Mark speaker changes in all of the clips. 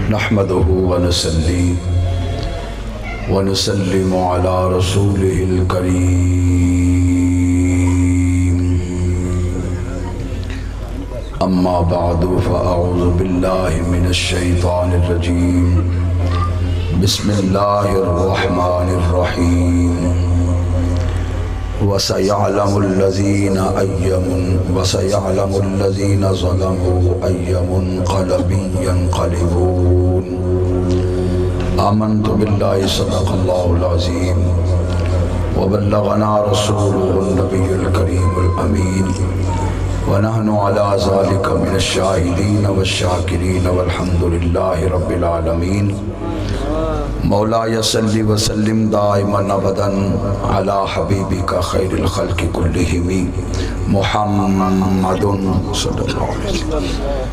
Speaker 1: نحمده ونصلي ونسلم على رسوله الكريم أما بعد فأعوذ بالله من الشيطان الرجيم بسم الله الرحمن الرحيم وسيعلم الذين ظلموا أي منقلب ينقلبون آمنت بالله صدق الله العظيم وبلغنا رسوله النبي الكريم الأمين ونحن على ذلك من الشاهدين والشاكرين والحمد لله رب العالمين مولاي صل وسلم دائما ابدا على حبيبك خير الخلق كلهم محمد صلى الله عليه وسلم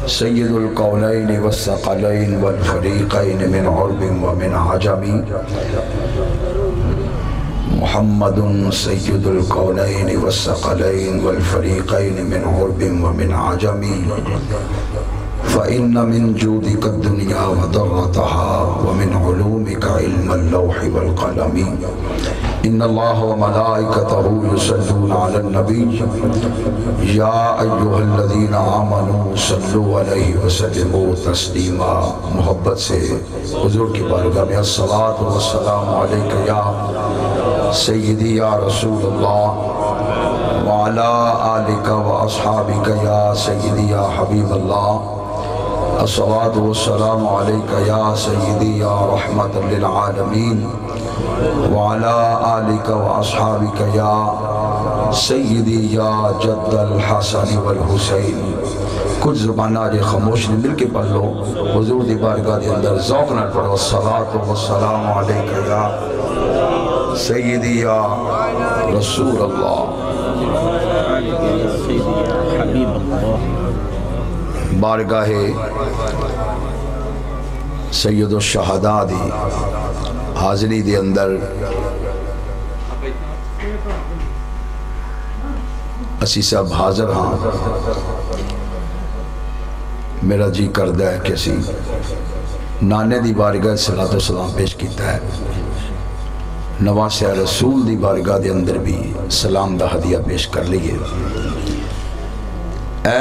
Speaker 1: سيد القولين والثقلين والفريقين من عرب ومن عجم محمد سيد القولين والثقلين والفريقين من عرب ومن عجم فإن من جودك الدنيا وضرتها ومن علومك علم اللوح والقلم إن الله وملائكته يصلون على النبي يا أيها الذين آمنوا صلوا عليه وسلموا تسليما محبت سے حضور کی بارگاہ میں الصلاۃ والسلام علیک یا سیدی یا رسول اللہ وعلى آلك وأصحابك يا سيدي يا حبيب الله الصلاة والسلام عليك يا سيدي يا رحمة للعالمين وعلى آلك وأصحابك يا سيدي يا جد الحسن والحسين کچھ زبان آج خاموش نے مل کے پڑھ لو حضور دی بارگاہ دے اندر ذوق نہ پڑھو الصلاة والسلام علیک یا سیدی یا رسول اللہ بارگاہ سید الشہداء دی حاضری دے اندر اسی صاحب حاضر ہاں میرا جی کردہ ہے کہ اسی نانے دی بارگاہ صلاۃ و سلام پیش کیتا ہے نواسہ رسول دی بارگاہ دے اندر بھی سلام دا ہدیہ پیش کر لیے اے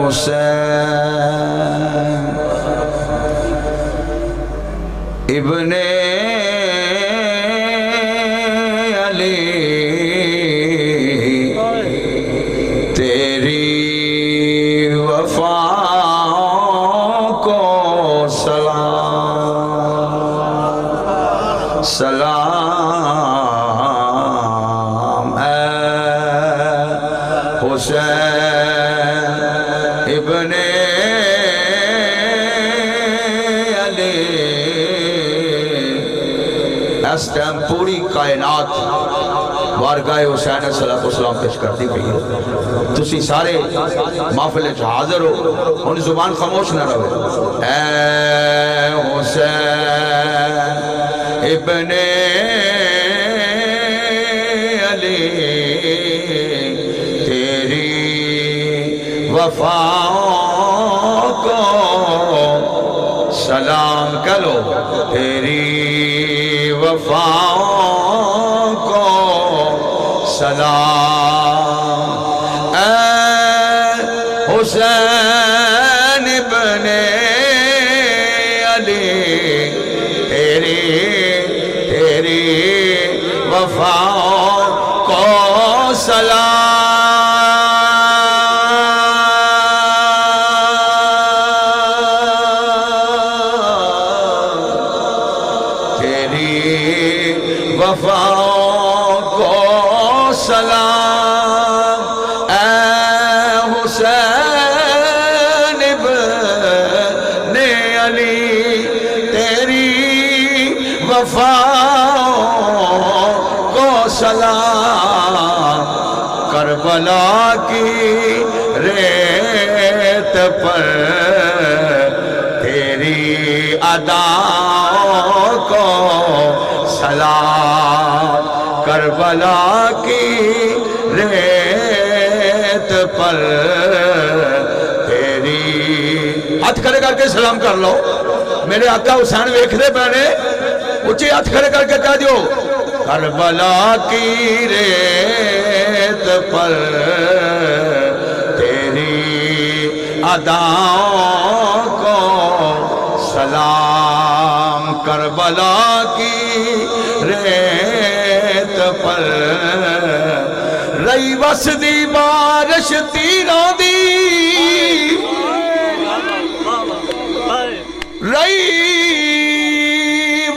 Speaker 1: حسین ابن علی تیری وفا کو سلام سلام اے حسین ابن علی اس ٹائم پوری کائنات بارگاہ حسین صلی اللہ علیہ وسلم پیش کرتی گئی ہے تسی سارے محفل حاضر ہو ان زبان خاموش نہ رہے اے حسین ابن علی تیری وفا کو سلام کرو تیری وفا کو سلام اے حسین ابن علی تیری وفا کو سلام وفا کو سلام اے حسین ابن علی تیری وفا کو سلام کربلا کی ریت پر تیری ادا کو سلام کربلا کی ریت پر تیری. ہاتھ کھڑے کر کے سلام کر لو. میرے آقا حسین ویکھ دے پہنے اچھی ہاتھ کھڑے کر کے کہہ دیو کربلا کی ریت پر تیری اداؤں کو سلام. کربلا کی ریت پر رئی وس دی بارش تیراں دی رئی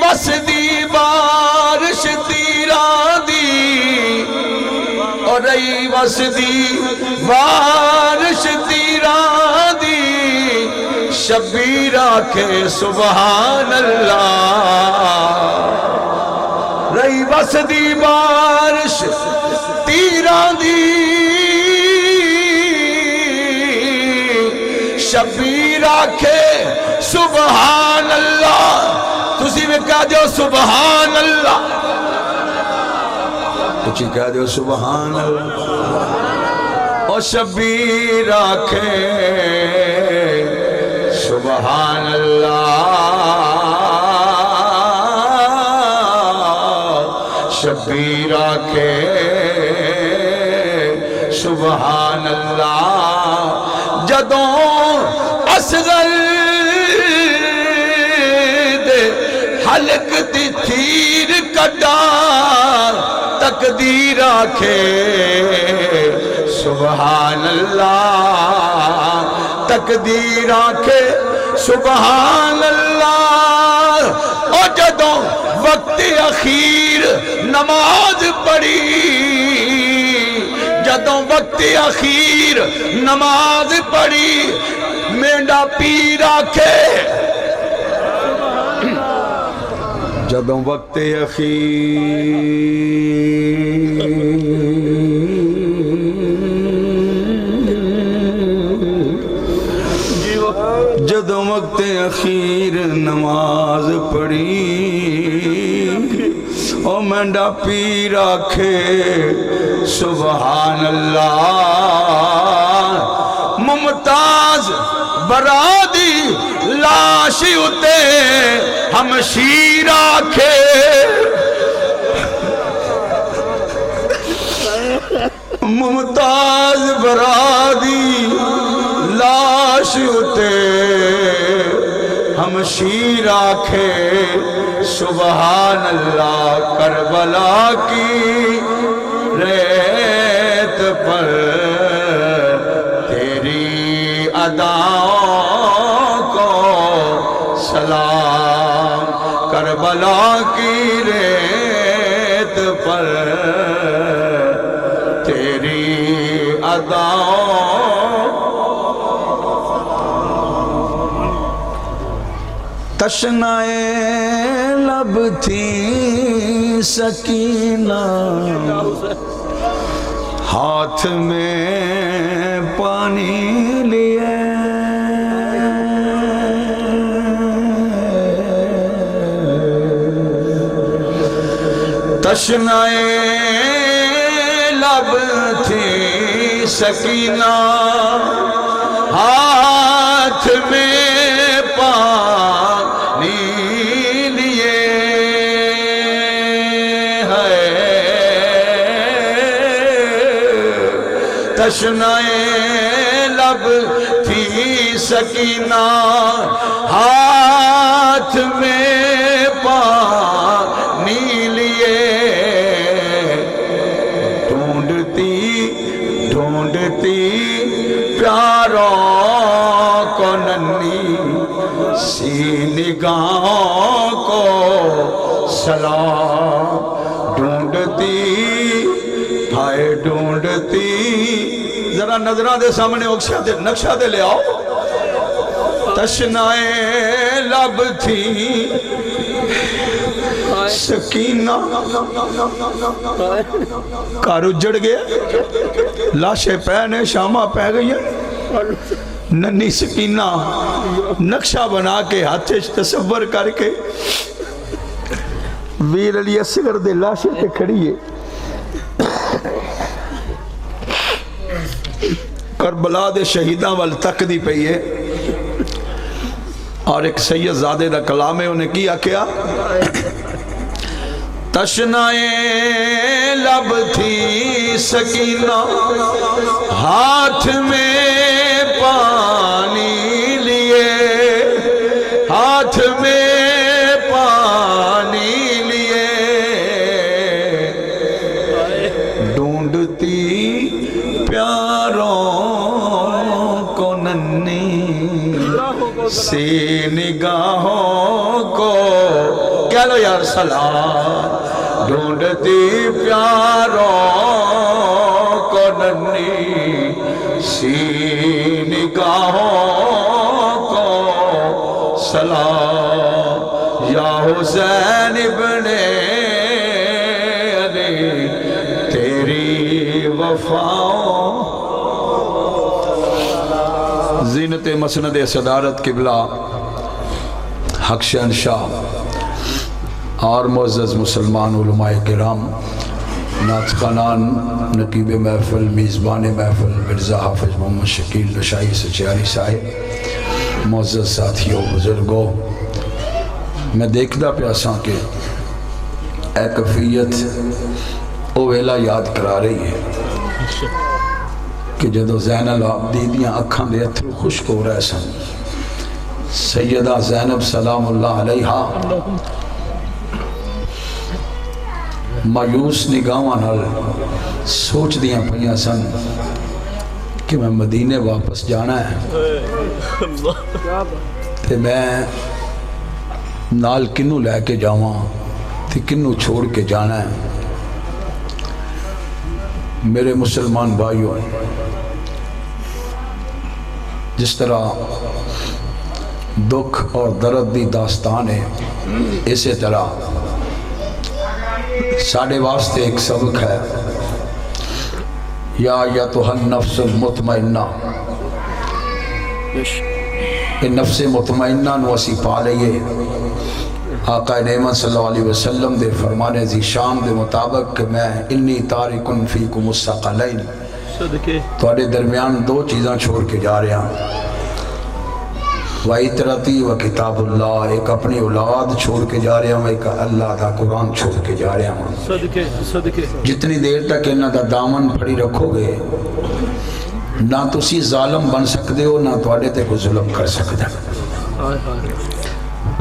Speaker 1: وس دی بارش تیراں دی اور رئی وس دی بارش تیراں دی شبیر آکھے سبحان اللہ. رئی وس دی بارش تیراں دی شبیر آکھے سبحان اللہ. تسی میں کہہ دیو سبحان اللہ. کچھ کہہ دیو سبحان اللہ. اور شبیر آکھے سبحان اللہ. شبیر آکھے سبحان اللہ. جدوں اصغر دے حلق دی تیر کٹا تقدیر آکھے سبحان اللہ. تقدیر آکھے سبحان اللہ. اور جدوں وقت اخیر نماز پڑھی جدوں وقت اخیر نماز پڑھی مینڈا پیر آکھے جدوں وقت اخیر جدوں وقت اخیر نماز پڑھی او مینڈا پیر آکھے سبحان اللہ. ممتاز برادی لاشی اتے ہم شیر آکھے ممتاز برادی لاش اتے ہم شیر آکھے سبحان اللہ. کربلا کی ریت پر تیری اداؤں کو سلام. کربلا کی ریت پر تیری اداؤں. تشنائے لب تھی سکینہ ہاتھ میں پانی لیے تشنائے لب تھی سکینہ ہاتھ میں پانی لیے ہے تشنائے لب تھی سکینہ ہاتھ میں پانی لیے ڈھونڈتی پیاروں کو ننھی سی نگاہوں کو سلام. ڈھونڈتی ہائے ڈھونڈتی ذرا نظرہ دے سامنے نقشہ دے لے آؤ. تشنائے لب تھی سکینہ کار اجڑ گیا لاشیں پہنے شامہ پہ گئی ہیں ننی سکینہ نقشہ بنا کے ہاتھ تصور کر کے ویر علی اصغر دے لاشیں پہ کھڑی ہے کربلا دے شہیداں وال تک دی پئی ہے اور ایک سید زادے دا کلام ہے، انہیں کیا کیا تشنائے لب تھی سکینہ ہاتھ میں پانی لیے، ہاتھ میں پانی لیے ڈھونڈتی پیاروں کو ننھی سی نگاہوں کو، کہہ لو یار سلام، ڈھونڈتی پیاروں کو ننھی سی نگاہوں کو سلام، یا حسین ابن علی تیری وفاؤں۔ زینت مسند صدارت قبلہ حق شہنشاہ اور معزز مسلمان علماء کرام، نعت خوانان، نقیب محفل، میزبان محفل مرزا حافظ محمد شکیل نشائی سچیاری صاحب، معزز ساتھیوں، بزرگوں، میں دیکھدا پیاساں کہ اے کفیت او ویلا یاد کرا رہی ہے کہ جدو زین العابدین دیاں اکھاں دے اتھرو خشک ہو رہے سن، سیدہ زینب سلام اللہ علیہا مایوس نگاہاں نال سوچ دیاں پئیاں سن کہ میں مدینے واپس جانا ہے تے میں نال کنوں لے کے جاواں تے کنوں چھوڑ کے جانا ہے۔ میرے مسلمان بھائیوں، جس طرح دکھ اور درد دی داستان ہے، اسی طرح ساڑھے واسطے ایک سبق ہے، یا ایتھا النفس المطمئنہ، کہ نفس مطمئنہ نو اسی پا لئیے۔ آقا نعمت صلی اللہ علیہ وسلم دے فرمانے ذیشان دے مطابق کہ میں انی تارکن فیکم الثقلین، تواڈے درمیان دو چیزاں چھوڑ کے جا رہا ہوں، وَإِتْرَتِي وَكِتَابُ اللَّهِ، ایک اپنی اولاد چھوڑ کے جا رہا ہوں، ایک اللہ دا قرآن چھوڑ کے جا رہا ہوں۔ جتنی دیر تک انہاں دا دامن پھڑی رکھو گے، نہ تسی ظالم بن سکتے ہو، نہ تواڈے تے کوئی ظلم کر سکتا ہے،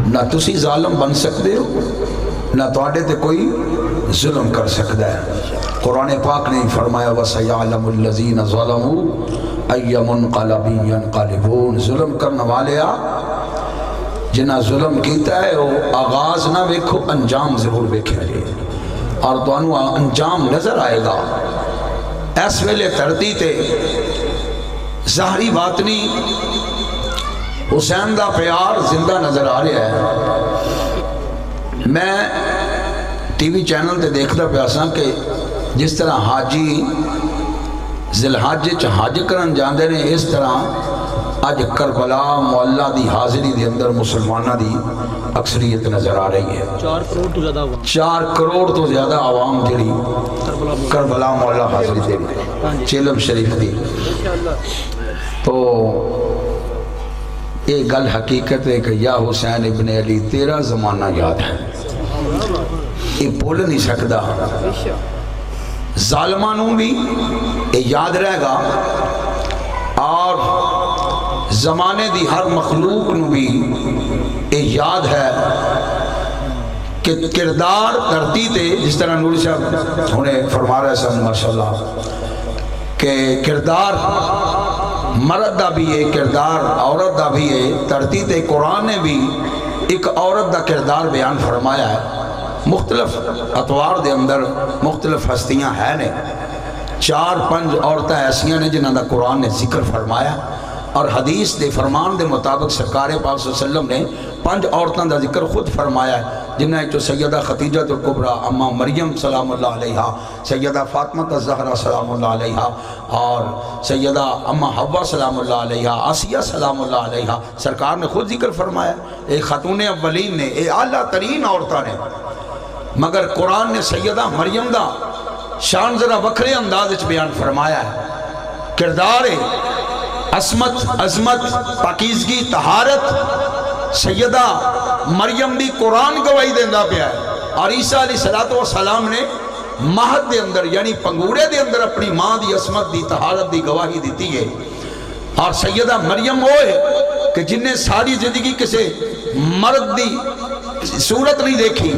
Speaker 1: نہ تسی ظالم بن سکتے ہو، نہ تواڈے تے کوئی ظلم کر سکتا ہے۔ قرآن پاک نے فرمایا وَسَيَعْلَمُ الَّذِينَ ظَلَمُوا أَيَّ مُنْقَلَبٍ يَنْقَلِبُونَ، ظلم کرنے والے جنہاں ظلم کیتا ہے وہ آغاز نہ ویکھو، انجام ضرور ویکھے لے، اور تو انہوں انجام نظر آئے گا۔ اس ویلے دھرتی تے ظاہری باطنی حسین دا پیار زندہ نظر آ رہا ہے۔ میں ٹی وی چینل تے دیکھتا پیاساں کہ جس طرح حاجی ذوالحج حج کرن جاندے نے، اس طرح اج کربلا معلہ دی حاضری دے اندر مسلمانہ دی اکثریت نظر آ رہی ہے۔ 4 کروڑ تو زیادہ عوام جڑی کربلا معلہ حاضری دے چیلم شریف دی، تو ایک گل حقیقت ہے کہ یا حسین ابن علی تیرا زمانہ یاد ہے، یہ بھول نہیں سکتا، ظالمانوں بھی یہ یاد رہے گا، اور زمانے دی ہر مخلوق نو بھی یہ یاد ہے کہ کردار دھرتی تے، جس طرح نوری صاحب انہیں فرما رہے سن ماشاءاللہ، کہ کردار مرد دا بھی ہے، کردار عورت دا بھی ہے۔ دھرتی تے قرآن نے بھی ایک عورت دا کردار بیان فرمایا ہے، مختلف اطوار دے اندر مختلف ہستیاں ہیں نے، 4-5 عورتیں ایسیاں نے جنہاں دا قرآن نے ذکر فرمایا، اور حدیث دے فرمان دے مطابق سرکار پاک صلی اللہ علیہ وسلم نے 5 عورتوں دا ذکر خود فرمایا ہے، جنہاں جو سیدہ خدیجہ الکبریٰ، اماں مریم سلام اللہ علیہا، سیدہ فاطمہ الزہرا سلام اللہ علیہا، اور سیدہ اماں حوا سلام اللہ علیہا، آسیہ سلام اللہ علیہا، سرکار نے خود ذکر فرمایا۔ ایک خاتون اولین نے، ایک اعلیٰ ترین عورتوں نے، مگر قرآن نے سیدہ مریم دا شان ذرا وکھرے انداز بیان فرمایا ہے۔ کردار عصمت عظمت پاکیزگی طہارت سیدہ مریم دی قرآن گواہی دیندہ پیا ہے، اور عیسیٰ علیہ السلام نے مہد دے اندر یعنی پنگوڑے دے اندر اپنی ماں دی عصمت دی طہارت دی گواہی دیتی ہے۔ اور سیدہ مریم ہوئے کہ جن نے ساری زندگی کسے مرد دی صورت نہیں دیکھی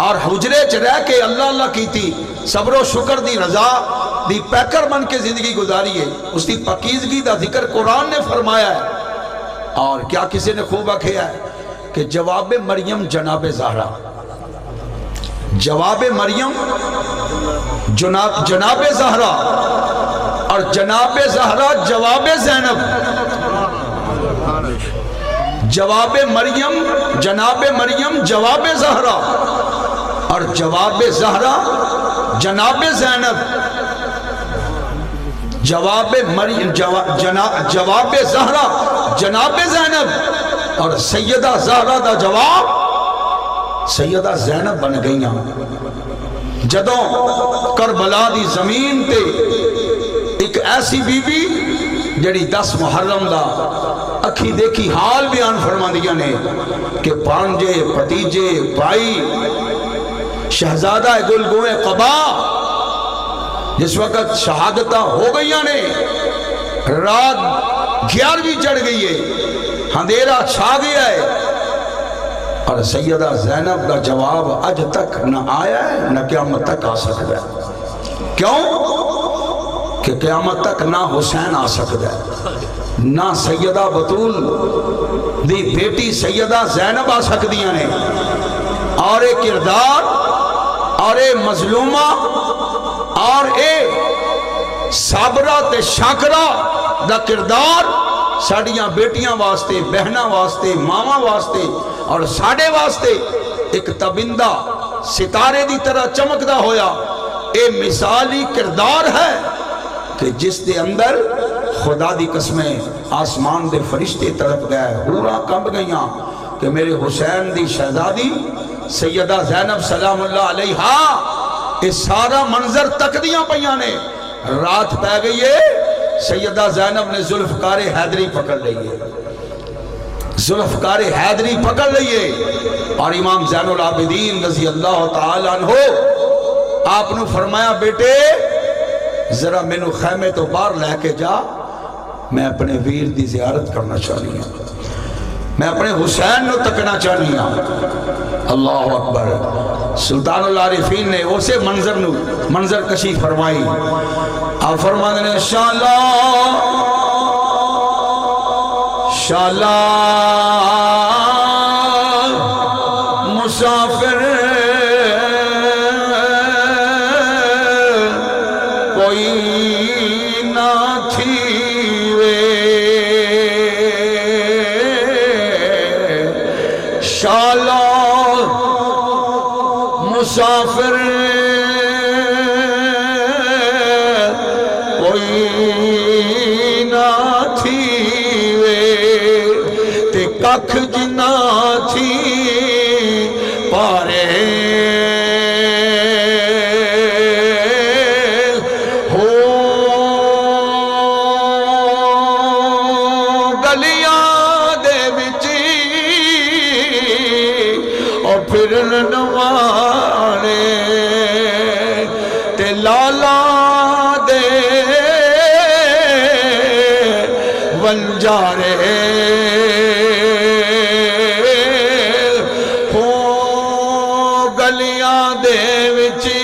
Speaker 1: اور حجرے چ رہ کے اللہ اللہ کی تھی، صبر و شکر دی رضا دی پیکر بن کے زندگی گزاری ہے، اس دی پاکیزگی دا ذکر قرآن نے فرمایا ہے۔ اور کیا کسی نے خوب کہا ہے کہ جواب مریم جناب زہرا، جواب مریم جناب زہرا، اور جناب زہرا جواب زینب، جواب مریم جناب مریم جواب زہرا، اور جواب زہرا جناب زینب، جواب مریم جواب زہرا جناب زینب، اور سیدہ زہرا دا جواب سیدہ زینب بن گئیاں۔ جدوں کربلا دی زمین تے ایک ایسی بی بی جڑی 10 محرم دا اکھی دیکھی حال بیان فرماندیاں نے کہ بانجے بھتیجے بھائی شہزادہ گلگوئے قبا جس وقت شہادتہ ہو گئیاں نے، رات 11ویں چڑھ گئی ہے، اندھیرا چھا گیا ہے، اور سیدہ زینب کا جواب اج تک نہ آیا ہے نہ قیامت تک آ سکتا ہے۔ کیوں؟ کہ قیامت تک نہ حسین آ سکتا ہے، نہ سیدہ بطول دی بیٹی سیدہ زینب آ سکدیاں نے، اور اے کردار اور اے مظلومہ اور اے صابرہ تے شاکرہ دا کردار ساڑیاں بیٹیاں واسطے، بہناں واسطے، ماما واسطے اور ساڑے واسطے ایک تبندہ ستارے دی طرح چمکدا ہویا۔ اے مثالی کردار ہے کہ جس دے اندر خدا دی قسمیں آسمان دے فرشتے تڑپ گئے، حوراں کمب گئیاں کہ میرے حسین دی شہزادی سیدہ زینب سلام اللہ علیہا اس سارا منظر تک دیاں پیاں نے۔ رات پہ گئی ہے، سیدہ زینب نے ذوالفقار حیدری پکڑ لئیے، ذوالفقار حیدری پکڑ لئیے، اور امام زین العابدین رضی اللہ تعالیٰ عنہ آپ نے فرمایا بیٹے ذرا میں نو خیمے تو باہر لے کے جا، میں اپنے ویر دی زیارت کرنا چاہنی ہوں، میں اپنے حسین نو تکنا چاہنی ہوں۔ اللہ اکبر۔ سلطان العارفین نے اسے منظر کشی فرمائی، آپ فرماتے ہیں شالا شالا مسافر کوئی نہ تھی وے، شالا مسافر کوئی نہ تھی وے، تے ککھ جنا تھی پارے ہو گلیاں دے وچی اور پھرن نوانے تے لالا دے ونجارے ہو گلیاں دے وچی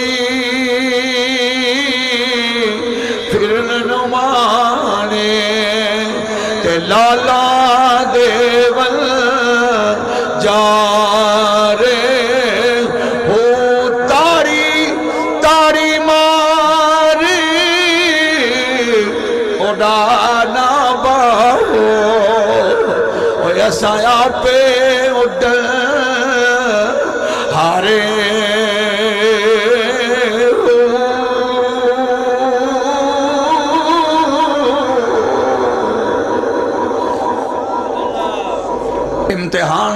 Speaker 1: پھرن نوانے تے لالا دے ونجارے ہو تاری تاری ماری اڈانا باہو ایسا پہ اڈ ہارے امتحان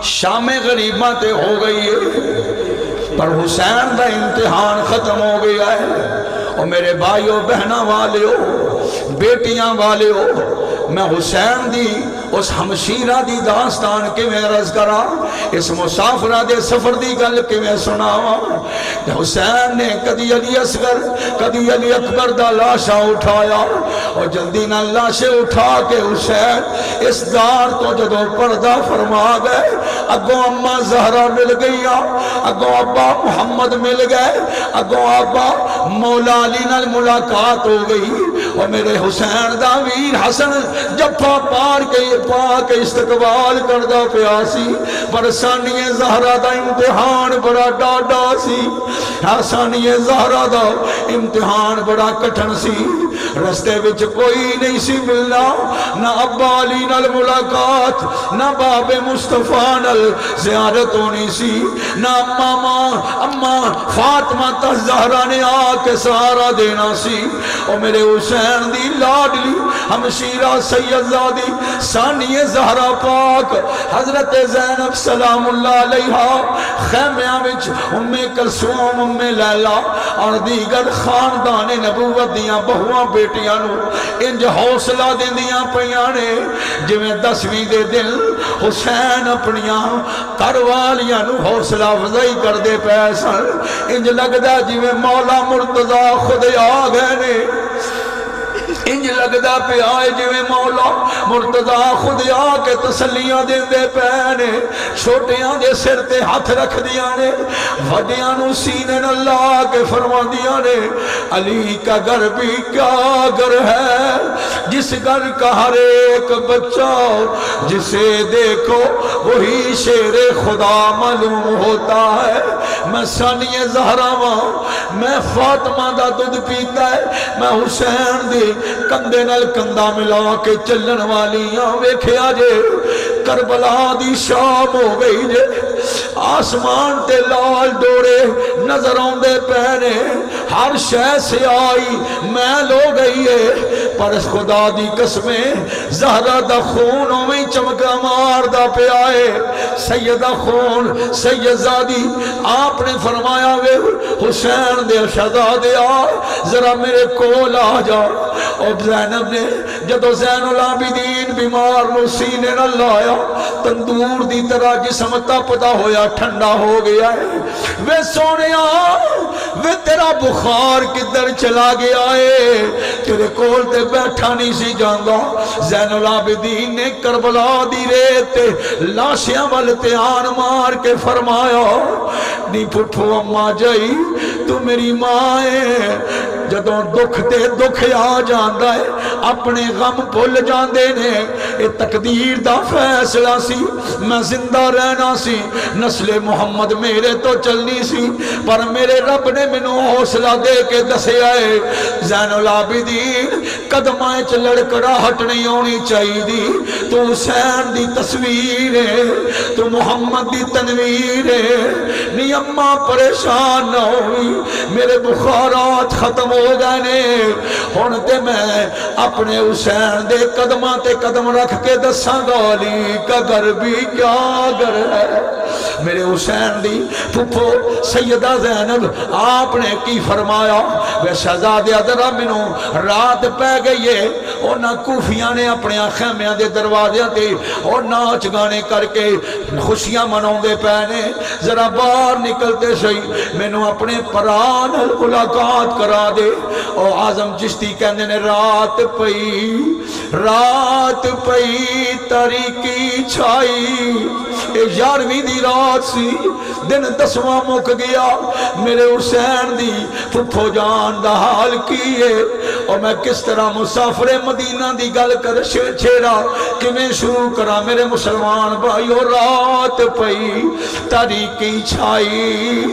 Speaker 1: شام غریبہ تے ہو گئی ہے، پر حسین دا امتحان ختم ہو گیا ہے۔ اور میرے بھائیوں بہنوں والیو بیٹیاں والیو میں حسین دی اس ہمشیرہ دی داستان کے میں عرض کرا اس مسافرہ دے سفر دی گل کے میں سناوا حسین نے کدی علی اصغر کدی علی اکبر دا لاشا اٹھایا اور جلدی نہ لاشے اٹھا کے حسین اس دار تو جدو پردہ فرما گئے اگوں اماں زہرہ مل گئی اگوں ابا محمد مل گئے اگوں ابا مولا علی نال ملاقات ہو گئی اور میرے حسین دا ویر حسن جفا پا کے استقبال کردہ پیاسی پر ثانی زہرہ دا امتحان بڑا ڈاڈا سی ثانی زہرہ دا امتحان بڑا کٹھن سی رستے وچ کوئی نہیں سی ملنا نہ ابا علی نال ملاقات نہ باب مصطفیٰ نال زیارت ہونی سی نہ اماں فاطمہ زہرہ نے آ کے سہارا دینا سی اور میرے حسین دی لاڈلی ہمشیرہ سیدزادی ثانی زہرہ پاک حضرت زینب سلام اللہ علیہا خیمیاں وچ ام کلثوم ام لیلا اور دیگر خاندان نبوت دیاں بہواں بیٹیاں نو انج حوصلہ دیندیاں پیاں نے جویں 10ویں دے دل حسین اپنیاں کروالیاں نو حوصلہ افزائی کر دے پیسن انج لگدا جویں مولا مرتضی خود آ گئے نے انج لگدا پہ آئے جویں مولا مرتضی خود آ کے تسلیاں دے دے پینے چھوٹیاں دے سر تے ہاتھ رکھ دیاں نے وڈیاں نو سینے نہ لا کے فرما دیاں نے علی کا گھر بھی کیا گھر ہے جس گھر کا ہر ایک بچہ جسے دیکھو وہی شیر خدا معلوم ہوتا ہے میں ثانی زہرہ میں فاطمہ دا دودھ پیتا ہے میں حسین دی کندے نال کندہ ملا کے چلن والیاں ویکھیا جے کربلا دی شام ہو گئی جے آسمان تے لال ڈورے نظر آندے پہنے ہر شے سے آئی میل ہو گئی ہے پر خدا دی قسمیں زہرہ دا خون ہوئی چمکا مار دا پہ آئے سیدہ خون سیدزادی آپ نے فرمایا وے حسین دے شہزادے آ ذرا میرے کول آ جا اور زینب نے جدو زین العابدین بیمار نو سینے نہ لایا تندور دی طرح جسم تپدا ہویا ٹھنڈا ہو گیا ہے وے سونیا وے تیرا بخار کدھر چلا گیا ہے تیرے کول تے بیٹھا نہیں سی جاندا زین العابدین نے کربلا دی ریت لاشیاں والتے آن مار کے فرمایا نی پھٹھو اماں جائی تو میری ماں ہے جدوں دکھ تے دکھ آ جاندا ہے اپنے غم بھول جاندے نے اے تقدیر دا فیصلہ سی میں زندہ رہنا سی نسل محمد میرے تو چلنی سی پر میرے رب نے مینوں حوصلہ دے کے دسے آئے زین العابدین قدمائیں چ لڑکڑاہٹ نہیں ہونی چاہیے دی تو حسین دی تصویر ہے تو محمد دی تنویر ہے نی اماں پریشان نہ ہوئی میرے بخارات ختم ہو گئے نے ہن تے میں اپنے حسین دے قدماں تے قدم رکھ کے دساں گا علی کا گھر بھی کیا گھر ہے میرے حسین دی پھپھو سیدہ زینب آپ نے کی فرمایا وے شہزادے ذرا مینوں رات پہ گئی ہے اور نہ کوفیاں نے اپنے خیمیاں دے دروازیاں تے اور ناچ گانے کر کے خوشیاں مناؤندے پے نے ذرا باہر نکلتے سہی مینوں اپنے پران ملاقات کرا دے اور اعظم چشتی کہندے نے رات پئی تاریکی چھائی اے 11ویں دی رات سی دن 10واں مک گیا میرے حسین دی پھپھو جان دا حال کیے اور میں کس طرح مسافر مدینہ دی گل کر چھیڑا کیویں شروع کرا میرے مسلمان بھائیو رات پئی تاریکی چھائی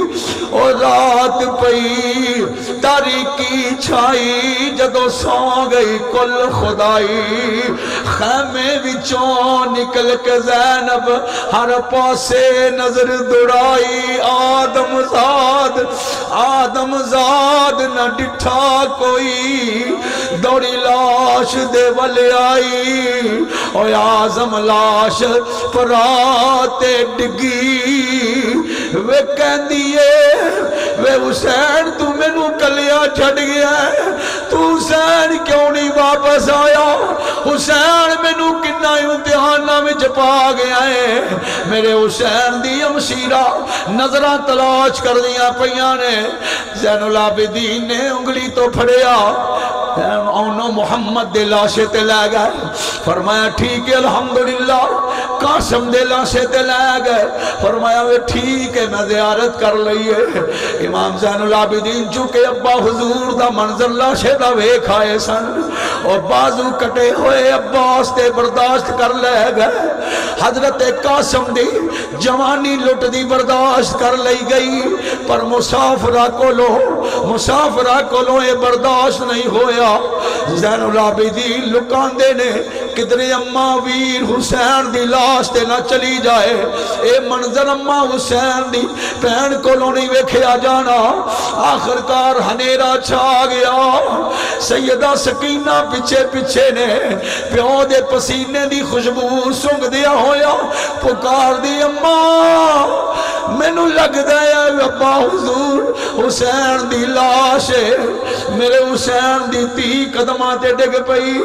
Speaker 1: اور رات پئی تاریکی چھائی جدو سو گئی کل خدائی خیمے وچوں نکل کے زینب ہر پاسے نظر دوڑائی آدم زاد نہ ڈٹھا کوئی دوڑی لاش دے والے آئی اور اعظم لاش پراتے ڈگی وے کہندیے وے حسین تو مینوں کلیا چھڈ گیا ہے، تو حسین کیوں نہیں واپس آیا؟ حسین مینوں کنا امتحاناں وچ پا گیا ہے۔ میرے حسین دی ہمشیرہ نظراں تلاش کر دیاں پیاں نے، زین العابدین نے انگلی تو پھڑیا، اونو محمد دے لاشے تے لے گئے، فرمایا ٹھیک ہے الحمدللہ۔ قاسم دے لاشے تے لے گئے، فرمایا وہ ٹھیک ہے میں زیارت کر لئیے۔ امام زین العابدین چونکہ ابا حضور دا منظر لاشے دا ویکھ آئے سن، اور بازو کٹے ہوئے عباس تے برداشت کر لے گئے۔ حضرت قاسم دی جوانی لٹ دی برداشت کر لئی گئی، پر مسافرہ کولوں یہ برداشت نہیں ہویا۔ زین العابدین لکاندے نے کدرے اماں ویر حسین دی لاش تے نہ چلی جائے، اے منظر اماں حسین دی پہن کولوں نہیں ویکھیا جانا۔ آخرکار ہنیرا چھا گیا، سیدہ سکینہ پیچھے نے پیو دے پسینے دی خوشبو سونگ دیا ہویا، پکار دی اماں مینوں لگدا ہے ابا حضور حسین دی لاش ہے۔ میرے حسین دی تی قدماں تے ڈگ پئی،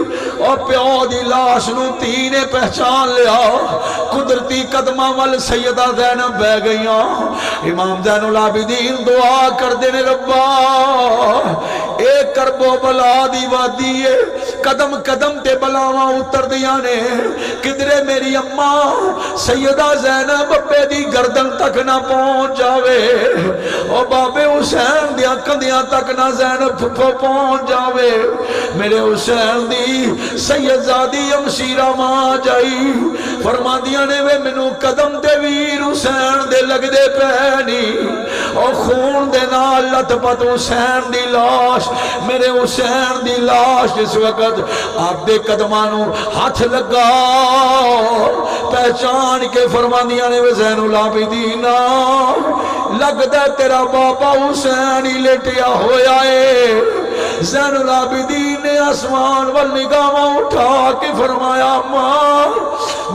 Speaker 1: اور پیو دی لاش نو تی نے پہچان لیا، قدرتی قدماں وال سیدہ زینب بہ گئیاں۔ امام زین العابدین دعا کر دینے ربا اے کرب و بلا دی وادی ہے، قدم قدم تے بلاواں اتر دیاں نے، کدرے میری اماں سیدہ زینب ابے دی گردن تک نہ پہنچ جاوے، اور بابے حسین دیاں کندیاں تک نہ زینب پہنچ جاوے۔ میرے حسین دی سیدزادی ہمشیرہ ماں جائی، فرما دیاں نے وے مینوں قدم تے ویر حسین دے لگ دے پہنی، اور خون دے نال لت پت حسین دی لاش، میرے حسین دی لاش جس وقت آپ دے قدمانوں ہاتھ لگا، پہچان کے فرما دیاں نے وے زین العابدین لگدا تیرا بابا حسین ہی لیٹیا ہویا ہے۔ زین العابدین نے آسمان وال نگاہاں اٹھا کے فرمایا ماں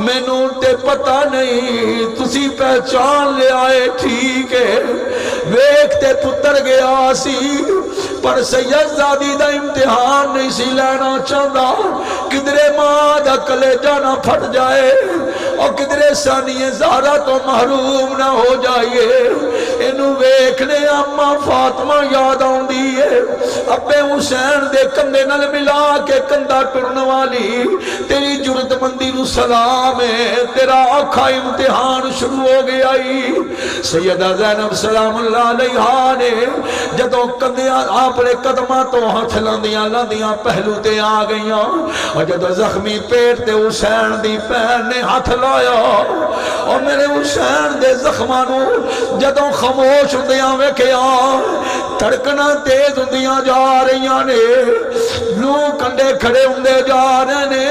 Speaker 1: مینوں تے پتہ نہیں تسی پہچان لے آئے ٹھیک ہے، ویکھتے پتر گیا سی پر سیدزادی دا امتحان نہیں سی لینا چاہتا، کدرے ماں دا کلیجہ نہ پھٹ جائے اور کدرے ثانیہ زہرا تو محروم نہ ہو جائیے۔ انہوں ویکھنے اماں فاطمہ یاد آن دیئے، ابے حسین دے کندے نل ملا کے کندہ ٹرن والی، تیری جرت مندی نو سلام ہے، تیرا آکھا امتحان شروع ہو گیا ہی۔ سیدہ زینب سلام اللہ علیہ نے جدوں کندیاں اپنے قدمہ تو ہاتھ لاندیاں پہلو تے آ گئیاں، اور جدوں زخمی پیٹ تے حسین دی پہن نے ہاتھ لایا، اور میرے حسین دے زخمانو جدوں خاموش ہوندیاں ویکھیا، دھڑکنا تیز ہوندیاں جا رہیاں نے، لو کنڈے کھڑے ہوندے جا رہے نے،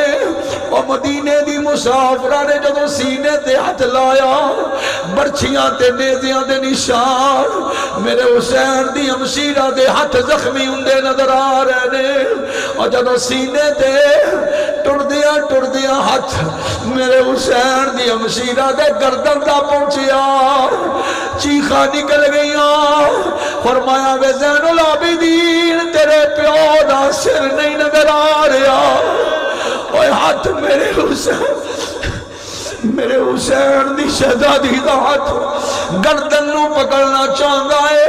Speaker 1: اور مدینے دی مسافرہ نے جدوں سینے تے ہاتھ لایا، برچھیاں تے نیزیاں دے نشان میرے حسین دی ہمشیرہ دے ہاتھ زخمی ہوندے نظر آ رہے نے، اور جدوں سینے تے ٹر دیا ہاتھ میرے حسین دی ہمشیرہ دے گردن دا پہنچیا، چیخا نکل گئیاں، فرمایا وے زین العابدین تیرے پیو دا سر نہیں نظر آ رہا، اوہ ہاتھ میرے حسین دی شہزادی دا ہاتھ گردن نو پکڑنا چاہتا ہے،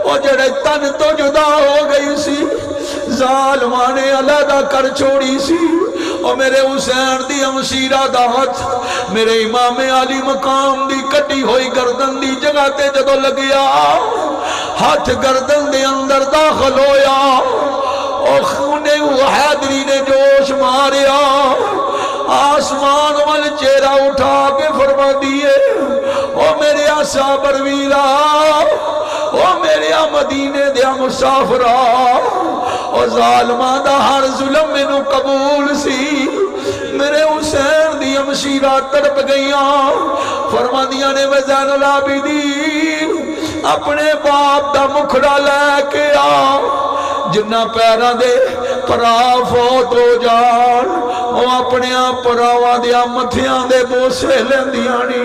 Speaker 1: اور جڑے تن تو جدا ہو گئی سی، ظالمانے علیحدہ کر چھوڑی سی، اور میرے حسین دی ہمشیرہ دا ہاتھ میرے امام علی مقام دی کٹی ہوئی گردن دی جگہ تے جدو لگیا، ہاتھ گردن دے اندر داخل ہویا، اور خونے حیدری نے جوش ماریا، آسمان وال چہرہ اٹھا کے فرما دیئے، او میرے آسا برویرہ، او میرے مدینے دیا مسافرہ، او ظالمان دا ہر ظلم میں نو قبول سی، میرے حسین دی ہمشیرہ تڑپ گئیاں، فرما دیا نے زین العابدین اپنے باپ دا مکھڑا لے کے آ، جنہ پیرہ دے پرا فوت ہو جان وہ اپنے پراواں دیا متھیاں دے بوسے لیندیاں نی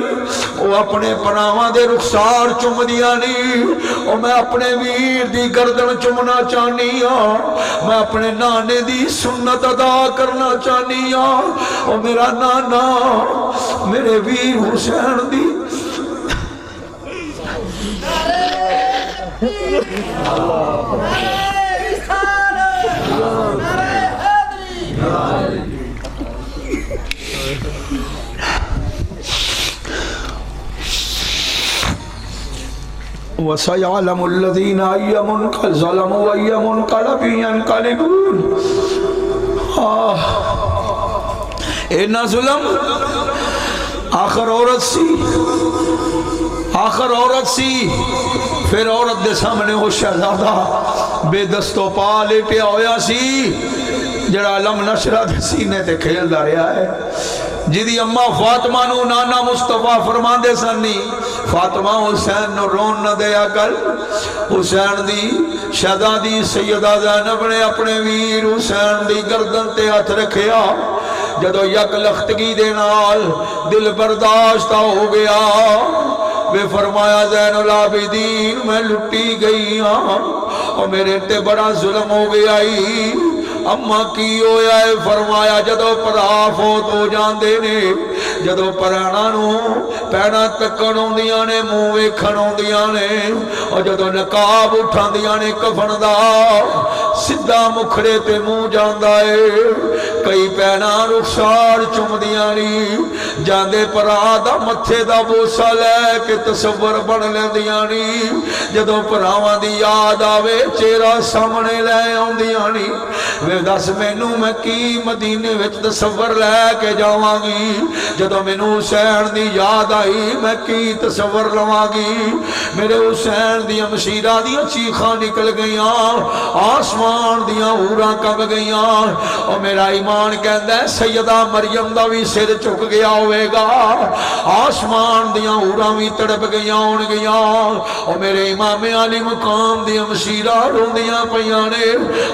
Speaker 1: وہ اپنے پراواں دے رخسار چمدیاں نی وہ میں اپنے ویر دی گردن چمنا چاہنی ہاں میں اپنے نانے دی سنت ادا کرنا چاہنی ہاں وہ میرا نانا میرے ویر حسین دی وَسَيَعْلَمُ الَّذِينَ أَيَّ ظَلَمُوا وَأَيَّ مُنْقَلَبٍ يَنْقَلِبُونَ اینا ظلم آخر عورت سی پھر عورت دے سامنے وہ شہزادہ بے دستو پا لیٹیا ہویا سی جڑا علم نشرہ دے سینے تے کھیل دا رہا ہے جدی اممہ فاطمہ نو نانا مصطفیٰ فرمان دے سنی فاطمہ حسین نو رون نہ دیا کر حسین دی شہزادی سیدہ زینب نے اپنے ویر حسین دی گردن تے ہاتھ رکھیا جدو یک لختگی دے نال دل برداشتہ ہو گیا بے فرمایا زین العابدین میں لٹی گئی ہاں اور میرے تے بڑا ظلم ہو گیا ہی اممہ کی ہویا ہے فرمایا جدو پرا فوت ہو جان دینے جدو پرانا نو پینا تکن ہوں دیا نے موے کھن ہوں دیا نے اور جدو نقاب اٹھان دیا نے کفن دا سدھا مکھڑے تے مو جان دائے کئی پینا رخسار چم دیا نی جاندے پرا دا متھے دا بوسا لے کے تصور بڑھ لے دیا نی جدو پراوان دی یاد آوے چیرہ سامنے لے ہوں دیا نی دس مینو میں کی مدینے وچ تصور لے کے جاواں گی جدو مینو حسین دی یاد آئی میں کی تصور لواں گی میرے حسین دی مشیرہ دی چیخاں نکل گئیاں آسمان دیاں حوراں کب گئیاں اور میرا ایمان کہندا ہے سیدہ مریم دا بھی سر چک گیا ہوئے گا آسمان دیاں حوراں بھی تڑپ گئیاں ہون گئیاں اور میرے امام علی مقام دی مشیرہ روندیاں پیانے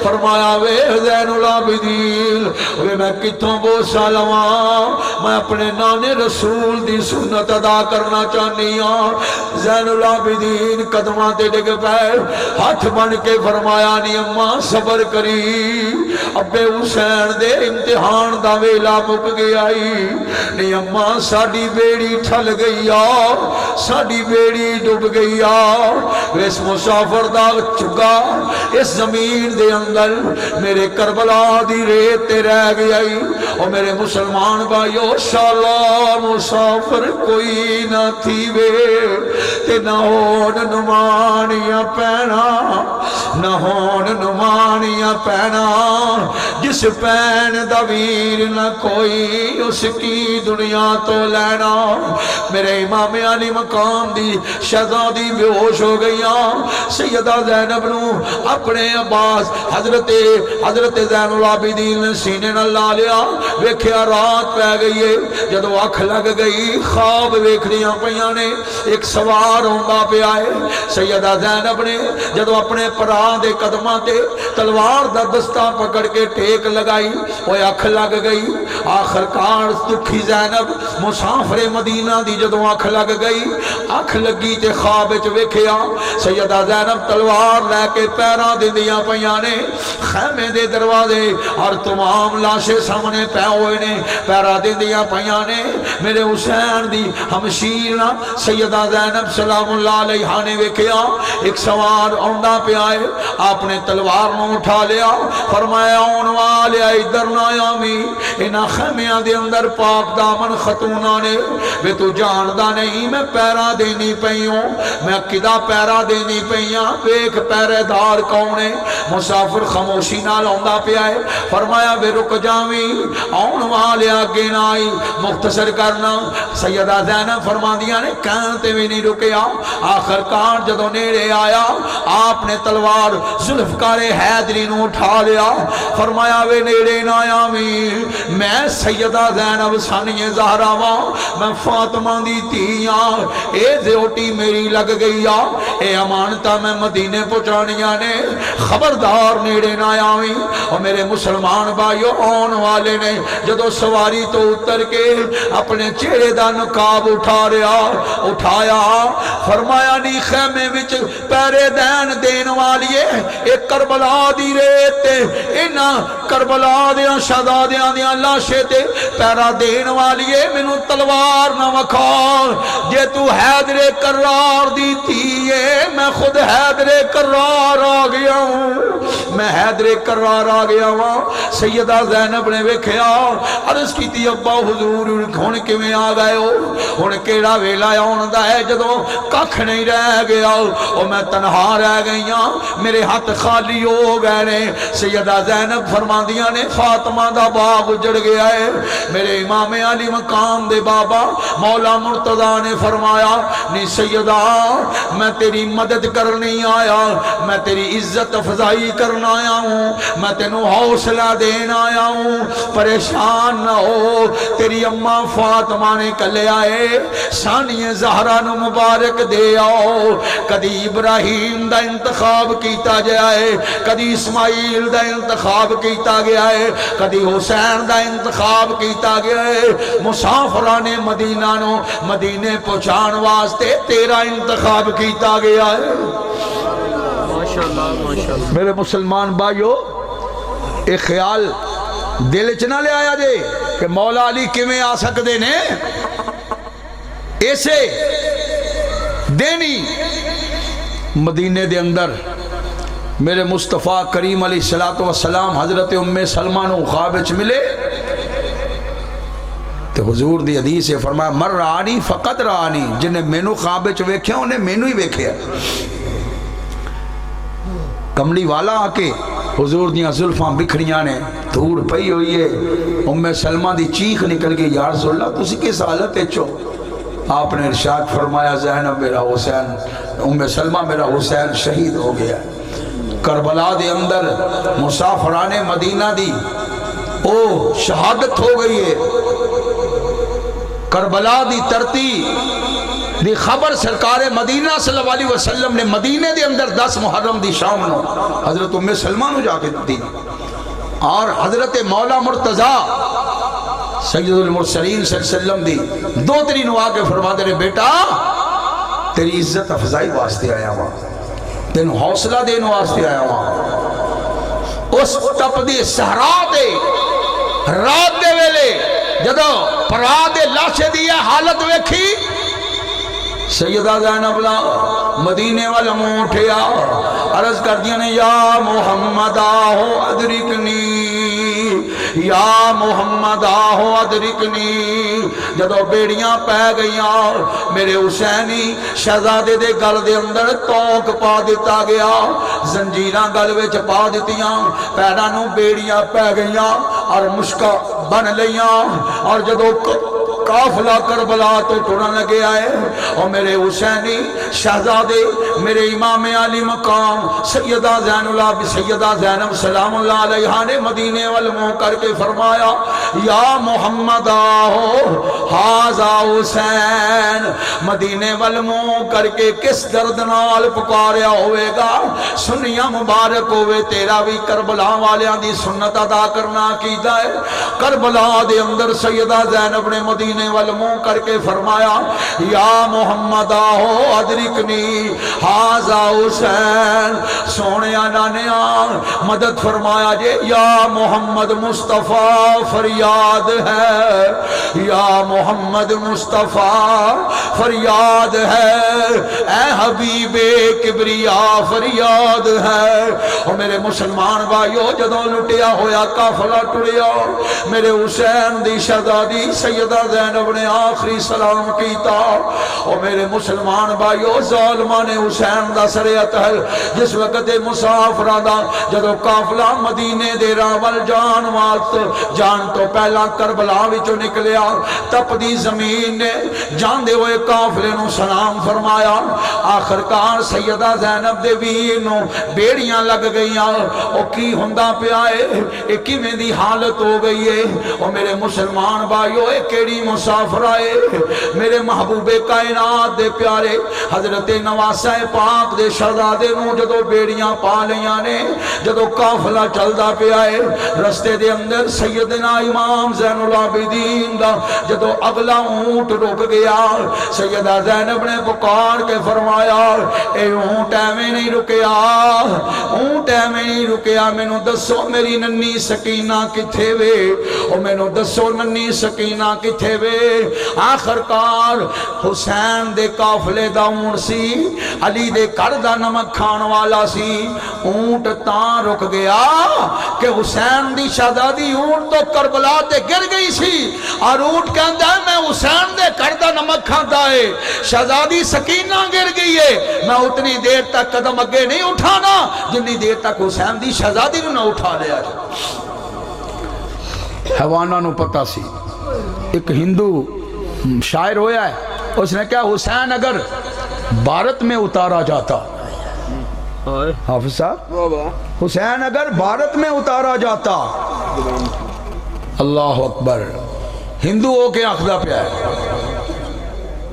Speaker 1: فرمایا وے زین العابدین وے میں کتوں بوسا لواں میں اپنے نانے رسول دی سنت ادا کرنا چاہنی ہوں زین العابدین قدماں تے ڈگ پے ہاتھ بن کے فرمایا نی اماں صبر کری ابے حسین دے امتحان دا ویلا مک گیا نی اماں ساڑی بیڑی ٹھل گئی ساڑی بیڑی ڈب گئی اس مسافر دا چکا اس زمین دے اندر میرے کربلا دی ریت تے رہ گئی اور میرے مسلمان بھائیو شالا مسافر کوئی نہ تھی وے تے نہ ہون نمانیاں پینا نہ ہون نمانیاں پینا جس پین دا ویر نہ کوئی اس کی دنیا تو لینا میرے امام علی مقام دی شہزادی بے ہوش ہو گئیاں سیدہ زینب نو اپنے عباس حضرت زین العابدین نے سینے نہ لا لیا ویکھیا رات پہ گئی ہے جدو اکھ لگ گئی خواب ویکھ دیاں پیاں نے ایک سوار ہوندا پہ آئے سیدہ زینب نے جدو اپنے پران دے قدماں تے تلوار دا دستہ پکڑ کے ٹیک لگائی وہ اکھ لگ گئی آخرکار دکھی زینب مسافر مدینہ دی جدو اکھ لگ گئی اکھ لگی تے خواب وچ ویکھیا سیدہ زینب تلوار لے کے پیراں دیندیاں پیاں نے خیمے دے دروازے اور تمام لاشے سامنے پے ہوئے نے پیرا دیندیاں پیاں نے میرے حسین دی ہمشیرہ سیدہ زینب سلام اللہ علیہ نے ویکھیا ایک سوار اوندا پہ آئے آپ نے تلوار نو اٹھا لیا فرمایا اون والے ادھر نہ آمی انہاں خیمیاں دے اندر پاک دامن خاتوناں نے بے تو جاندا نہیں میں پیرا دینی پئیوں میں کدا پیرا دینی پئیاں ایک پیرے دار کون ہے مسافر خاموشی نال اوندا پہ آئے فرمایا بے رک جاویں آن والے آگے نہ آئی۔ مختصر کرنا سیدہ زینب فرماندیاں نے کہتے بھی نہیں رکیا، آخر کار جدو نیڑے آیا آپ نے تلوار ذوالفقار حیدری نو اٹھا لیا، فرمایا وے نیڑے نہ آویں، میں سیدہ زینب ثانیہ زہرا واں، میں فاطمہ دی تھیاں، اے زیوٹی میری لگ گئی آ، اے امانتہ میں مدینے پہنچانیاں نے، خبردار نیڑے نہ آویں۔ اور میرے مسلمان بھائیو آن والے نے جدو سواری تو اتر کے اپنے چہرے دا نقاب اٹھایا، فرمایا نی خیمے وچ پیرے دین دین والیے، ایک کربلا دی ریت تے اینا کربلا دیاں شہدادیاں دیاں لاشے تے پیرا دین والیے، مینوں تلوار نہ وکھا، جے تو حیدر کرار دی تھی ہے، میں خود حیدر کرار آ گیا ہوں، میں حیدر کرار آ گیا ہوں۔ سیدہ زینب نے ویکھیا، عرض کیتی ابا حضور ہن کیویں آ گئے ہو، ہن کیڑا ویلا آوندا ہے جدوں ککھ نہیں رہ گیا، او میں تنہا رہ گئی ہاں، میرے ہاتھ خالی ہو گئے نے۔ سیدہ زینب فرماندیاں نے فاطمہ دا باغ اجڑ گیا ہے، میرے امام علی مقام دے بابا مولا مرتضیٰ نے فرمایا نہیں سیدہ میں تیری مدد کرنی آیا، میں تیری عزت افزائی کرنا آیا ہوں، میں تینوں حوصلہ دین آیا ہوں، پریشان نہ ہو، تیری اماں فاطمہ نے کلے آئے ثانیہ زہرا نو مبارک دے آؤ، کدی ابراہیم دا انتخاب کیتا جائے، کدی اسماعیل دا انتخاب کیتا گیا ہے، کدی حسین دا انتخاب کیتا گیا ہے، مسافران مدینہ نو مدینے پہنچان واسطے تیرا انتخاب کیتا گیا ہے۔ میرے مسلمان بھائیو ایک خیال دل چ نہ لے آیا جے کہ مولا علی کیویں آ سکدے نے، ایسے دینی مدینے دے اندر میرے مصطفیٰ کریم علیہ السلام حضرت ام سلمہ نو خواب وچ ملے تو حضور دی حدیث ہے فرمایا مر رانی فقط رانی، جنہیں مینو خواب وچ ویکھیا انہیں مینو ہی ویکھیا۔ کملی والا آ کے حضور دیاں زلفاں بکھڑیاں نے، دھوڑ پئی ہوئی ہے، ام سلمہ دی چیخ نکل گئی یا رسول اللہ تسی کس حالت چو؟ آپ نے ارشاد فرمایا زینب میرا حسین، ام سلمہ میرا حسین شہید ہو گیا۔ کربلا دے اندر مسافران مدینہ دی او شہادت ہو گئی ہے، کربلا دی ترتی دی خبر سرکار مدینہ صلی اللہ علیہ وسلم نے مدینے دے اندر 10 محرم دی شام نو حضرت ام سلمہ نو جا کے دی، اور حضرت مولا مرتضیٰ سید المرسلین صلی اللہ علیہ وسلم دی دو تری نو آگے فرما دے رہے بیٹا تیری عزت افضائی واسطے آیا ہوا، تینو حوصلہ دین واسطے آیا ہوا۔ اس تپ دی صحرا دے رات دے ویلے جدو پرا دے لاشے دی حالت ویکھی، سیدہ زینب مدینے والا منہ اٹھیا، عرض کر دیا نے یا محمد آہو ادرکنی، یا محمد آہو ادرکنی۔ جدو بیڑیاں پہ گئیاں میرے حسینی شہزادے دے گل دے اندر توک پا دیتا گیا، زنجیراں گل وچ پا دیتیاں، پیرانوں بیڑیاں پہ گئیاں اور مشکا بن لیاں، اور جدو قافلہ کربلا تو ٹرن لگے آئے، اور میرے حسینی شہزادے میرے امام علی مقام سیدہ زینب سلام اللہ علیہ نے مدینے والموں کر کے فرمایا یا محمد آہو حاضا حسین، مدینے والموں کر کے کس درد نال پکاریا ہوئے گا، سنیاں مبارک ہوئے تیرا بھی کربلا والیاں دی سنت ادا کرنا کیتا ہے۔ کربلا دے اندر سیدہ زینب نے مدینے والموں کر کے فرمایا یا محمد آہو ادرکنی حاضا حسین، سونے نانیا مدد فرمایا جے یا محمد مصطفیٰ فریاد ہے، یا محمد مصطفیٰ فریاد ہے، اے حبیب کبریا فریاد ہے۔ اور میرے مسلمان بھائیو جدوں لٹیا ہویا قافلہ ٹریا، میرے حسین دی شہزادی سیدہ زینب نے آخری سلام کیتا، اور میرے مسلمان بھائیو ظالمان نے حسین دا سر اطہر جس وقت مسافرہ دا جدو قافلہ مدینے دے راول جان تو پہلا کربلا وچوں نکلیا تپدی زمین نے جاندے ہوئے قافلے نو سلام فرمایا آخرکار سیدہ زینب دے ویر نو بیڑیاں لگ گئیاں او کی ہوندا پیا اے اے کیویں دی حالت ہو گئی ہے او میرے مسلمان بھائیو اے کیڑی مسافر آئے میرے محبوب کائنات دے پیارے حضرت نواسہ پاک دے شہزادے نو جدو بیڑیاں پا لیاں نے جدو قافلہ چلدا پیا ہے رستے دے اندر سیدنا امام زین العابدین دا جدو اگلا اونٹ رک گیا سیدہ زینب نے پکار کے فرمایا اے اونٹ ایویں نہیں رکیا اونٹ ایویں نہیں رکیا مینوں دسو میری ننی سکینہ کتھے وے او مینوں دسو ننی سکینہ کتھے وے آخرکار حسین دے قافلے دا اونٹ سی علی دے گھر دا نمک کھان والا سی اونٹ تاں رک گیا کہ حسین دی شہزادی اونٹ تو کربلا تے گر گئی سی اور اونٹ کہندا ہے میں حسین دے گھر دا نمک کھاندا ہے شہزادی سکینہ گر گئی ہے میں اتنی دیر تک قدم اگے نہیں اٹھانا جتنی دیر تک حسین دی شہزادی نو نہ اٹھا لیا حیوانہ نو پتہ سی ایک ہندو شاعر ہویا ہے اس نے کہا حسین اگر بھارت میں اتارا جاتا حافظ صاحب حسین اگر بھارت میں اتارا جاتا اللہ اکبر ہندو ہو کے آخدہ پیا ہے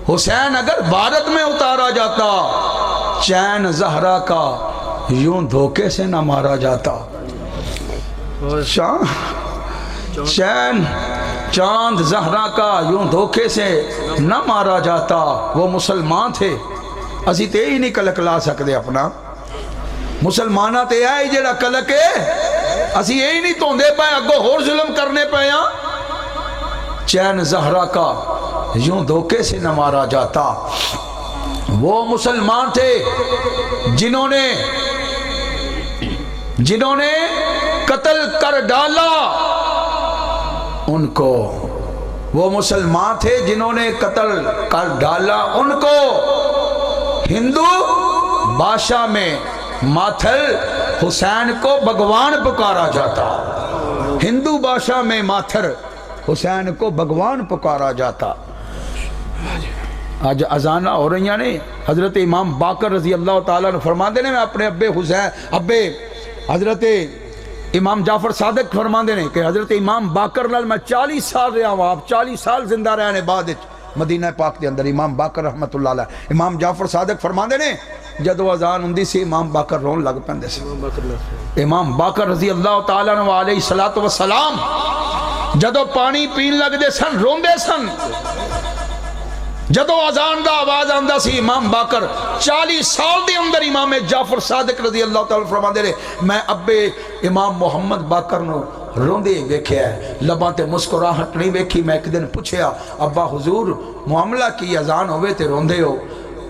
Speaker 1: حسین اگر بھارت میں اتارا جاتا چین زہرا کا یوں دھوکے سے نہ مارا جاتا چین چاند زہرا کا یوں دھوکے سے نہ مارا جاتا وہ مسلمان تھے اسی تے ہی نہیں کلک لا سکتے اپنا مسلمانہ تے آئے جڑا کلک ہے اسی یہی نہیں توندے پائے اگو اور ظلم کرنے پائے چین زہرا کا یوں دھوکے سے نہ مارا جاتا وہ مسلمان تھے جنہوں نے قتل کر ڈالا ان کو وہ مسلمان تھے جنہوں نے قتل کر ڈالا ان کو ہندو بادشاہ میں ماتھر حسین کو بھگوان پکارا جاتا ہندو بادشاہ میں ماتھر حسین کو بھگوان پکارا جاتا آج اذانہ ہو رہی ہیں حضرت امام باقر رضی اللہ تعالیٰ نے فرما دینے میں اپنے ابے حضرت امام جعفر صادق فرما دینے کہ حضرت امام باقر لال میں 40 سال رہا ہوں آپ 40 سال زندہ رہنے بعد مدینہ پاک دے اندر امام باقر رحمت اللہ علیہ امام جعفر صادق فرما دینے جدو اذان ہوندی سی امام باقر رون لگ پندے سے امام باقر رضی اللہ تعالیٰ علیہ السلام جدو پانی پین لگ دے سن روندے سن جدو اذان دا آواز آندہ سی امام باقر 40 سال دے اندر امام جعفر صادق رضی اللہ تعالیٰ فرما دے رہے میں ابے امام محمد باقر نو روندے ویکھیا ہے لباں تے مسکراہٹ نہیں ویکھی میں ایک دن پوچھیا ابا حضور معاملہ کی اذان ہوئے تے روندے ہو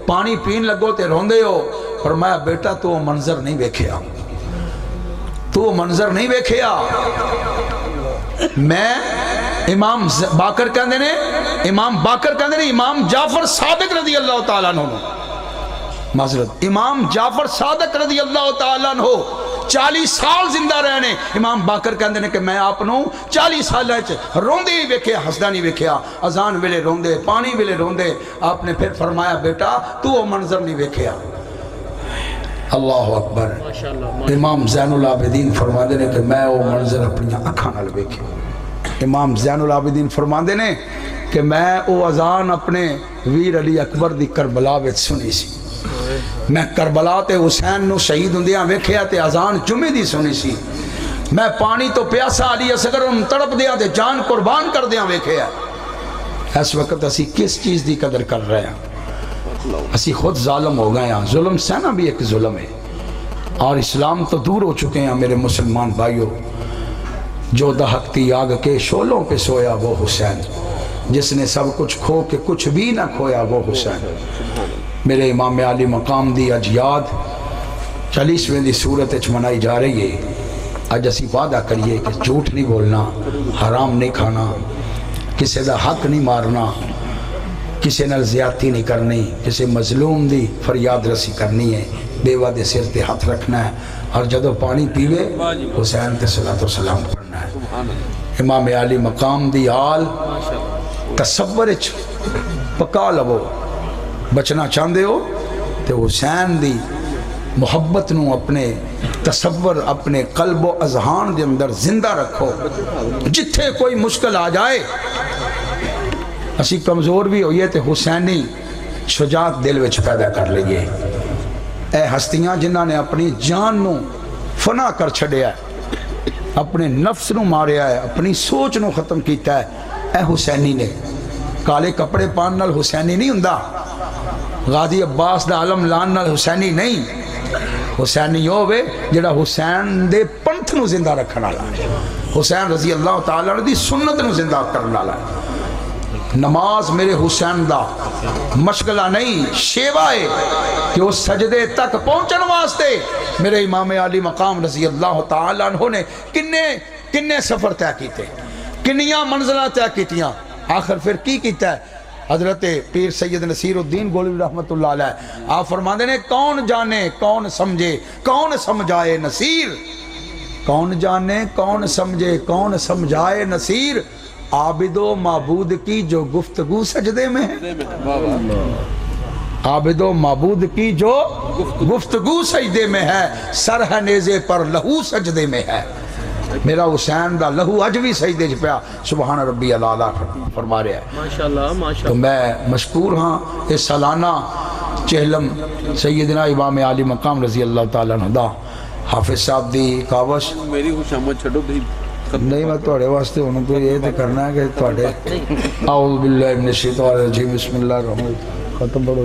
Speaker 1: پانی پین لگو تے روندے ہو فرمایا بیٹا تو منظر نہیں ویکھیا تو منظر نہیں ویکھیا میں امام باقر کہندے نے امام جعفر صادق رضی اللہ تعالیٰ عنہ معذرت امام جعفر صادق رضی اللہ تعالیٰ عنہ 40 سال زندہ رہنے امام باقر کہندے نے کہ میں آپ نو 40 سال روندے ہی ویکھیا ہسدا نہیں ویکھیا اذان ویلے روندے پانی ویلے روندے آپ نے پھر فرمایا بیٹا تو وہ منظر نہیں ویکھیا اللہ اکبر امام زین العابدین فرما دے نے کہ میں وہ منظر اپنی اکھاں نال ویکھیا امام زین العابدین فرما دے نے کہ میں وہ اذان اپنے ویر علی اکبر دی کربلا وچ سنی سی میں کربلا تے حسین نو شہید ہوندیاں ویکھیا تے اذان جمعے دی سنی سی میں پانی تو پیاسا علی اصغر ان تڑپ دیاں تے جان قربان کر دیاں ویکھیا اس وقت اسی کس چیز دی قدر کر رہے ہیں اسی خود ظالم ہو گئے ہیں ظلم سہنا بھی ایک ظلم ہے اور اسلام تو دور ہو چکے ہیں میرے مسلمان بھائیوں جو دہکتی آگ کے شعلوں پہ سویا وہ حسین جس نے سب کچھ کھو کے کچھ بھی نہ کھویا وہ حسین میرے امام علی مقام دی اج یاد 40ویں دی صورت اچ منائی جا رہی ہے اج اسی وعدہ کریے کہ جھوٹ نہیں بولنا حرام نہیں کھانا کسی دا حق نہیں مارنا کسی نال زیادتی نہیں کرنی کسی مظلوم دی فریاد رسی کرنی ہے بیوہ دے سر تے ہاتھ رکھنا ہے اور جدو پانی پیوے حسین تے صلاۃ و سلام پڑھنا ہے۔ امام علی مقام دی آل تصور پکا لو، بچنا چاہندے ہو تے حسین دی محبت نو اپنے تصور اپنے قلب و اذہان دے اندر زندہ رکھو۔ جتھے کوئی مشکل آ جائے، اسی کمزور بھی ہوئیے تے حسینی شجاعت دل وچ پیدا کر لئیے۔ اے ہستیاں جنہاں نے اپنی جان نو فنا کر چھڑیا ہے، اپنے نفس نو ماریا ہے، اپنی سوچ نو ختم کیتا ہے، اے حسینی نے۔ کالے کپڑے پان نال حسینی نہیں ہوندا، غازی عباس دا علم لان نال حسینی نہیں۔ حسینی ہوئے جڑا حسین دے پنتھ نو زندہ رکھن والا ہے، حسین رضی اللہ تعالیٰ عنہ دی سنت نو زندہ کرن والا ہے۔ نماز میرے حسین دا مشغلہ نہیں، شیوا ہے کہ اس سجدے تک پہنچن واسطے میرے امام علی مقام رضی اللہ تعالیٰ عنہ نے کنے سفر طے کیتے، کنیاں منزلہ طے کیتیاں، آخر پھر کی کیتا ہے؟ حضرت پیر سید نصیر الدین گولوی رحمت اللہ علیہ آپ فرماندے نے کون جانے کون سمجھے کون سمجھائے نصیر، کون جانے کون سمجھے کون سمجھائے نصیر، عابد و معبود کی جو گفتگو سجدے میں ہے، عابد و معبود کی جو گفتگو سجدے میں ہے، سر ہے نیزے پر لہو سجدے میں ہے۔ میرا حسین دا لہو اج بھی سجدے چ پیا، سبحان ربی الاعلیٰ فرما رہا ہے۔
Speaker 2: ماشاءاللہ ماشاءاللہ۔
Speaker 1: تو میں مشکور ہاں اس سالانہ چہلم سیدنا امام علی مقام رضی اللہ تعالیٰ عنہ دا حافظ صاحب دی کاوش
Speaker 2: میری خوش آمد چھڑو بھی
Speaker 1: نہیں، میں توڑے واسطے انہوں تو یہ تو کرنا ہے کہ توڑے اعوذ باللہ من الشیطان الرجیم بسم اللہ الرحمن الرحیم ختم پڑھو۔